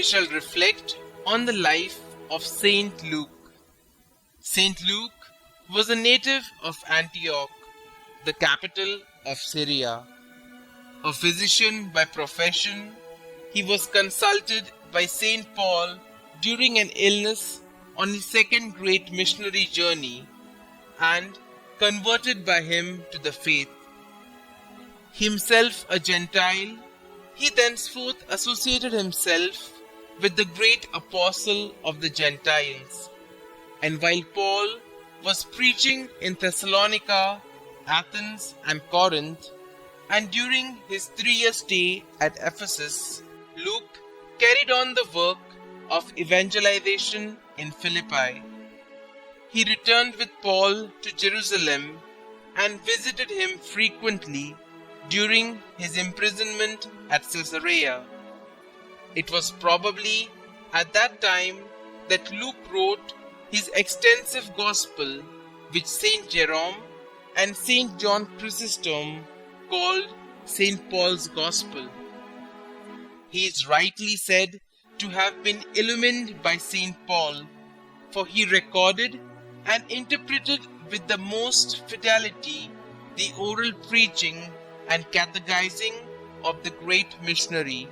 shall reflect on the life of Saint Luke. Saint Luke was a native of Antioch, the capital of Syria. A physician by profession, he was consulted by Saint Paul during an illness on his second great missionary journey and converted by him to the faith. Himself a Gentile, he thenceforth associated himself with the great apostle of the Gentiles. And while Paul was preaching in Thessalonica, Athens and Corinth, and during his 3-year stay at Ephesus, Luke carried on the work of evangelization in Philippi. He returned with Paul to Jerusalem and visited him frequently during his imprisonment at Caesarea. It was probably at that time that Luke wrote his extensive gospel, which Saint Jerome and Saint John Chrysostom called Saint Paul's Gospel. He is rightly said to have been illumined by Saint Paul, for he recorded and interpreted with the most fidelity the oral preaching and catechizing of the great missionary.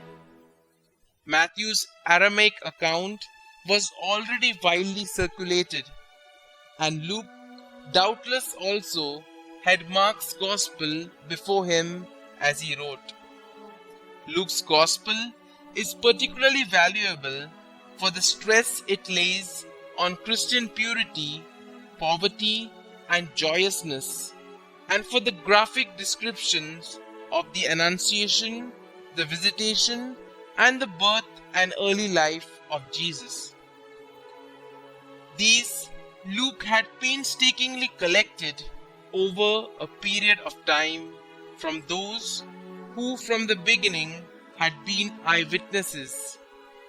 Matthew's Aramaic account was already widely circulated, and Luke doubtless also had Mark's Gospel before him as he wrote. Luke's Gospel is particularly valuable for the stress it lays on Christian purity, poverty, and joyousness, and for the graphic descriptions of the Annunciation, the Visitation, and the birth and early life of Jesus. These Luke had painstakingly collected over a period of time from those who from the beginning had been eyewitnesses,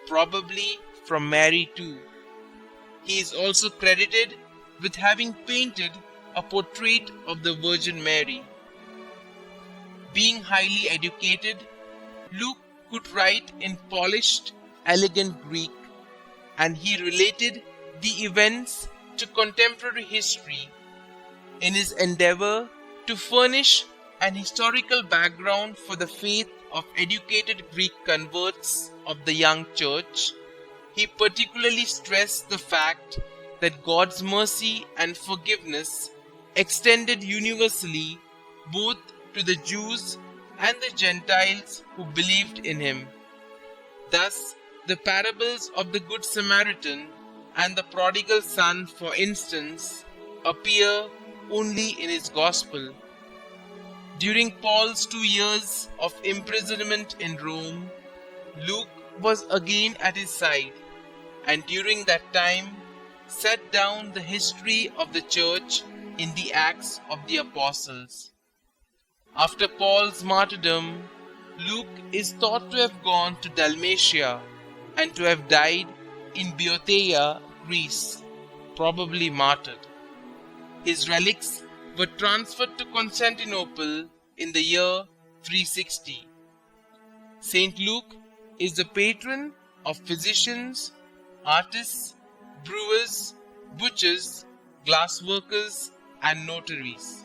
probably from Mary too. He is also credited with having painted a portrait of the Virgin Mary. Being highly educated, Luke could write in polished, elegant Greek, and he related the events to contemporary history in his endeavor to furnish an historical background for the faith of educated Greek converts of the young church. He particularly stressed the fact that God's mercy and forgiveness extended universally both to the Jews and the Gentiles who believed in him. Thus, the parables of the Good Samaritan and the prodigal son, for instance, appear only in his Gospel. During Paul's 2 years of imprisonment in Rome, Luke was again at his side, and during that time set down the history of the church in the Acts of the Apostles. After Paul's martyrdom, Luke is thought to have gone to Dalmatia and to have died in Boeotia, Greece, probably martyred. His relics were transferred to Constantinople in the year 360. Saint Luke is the patron of physicians, artists, brewers, butchers, glassworkers, and notaries.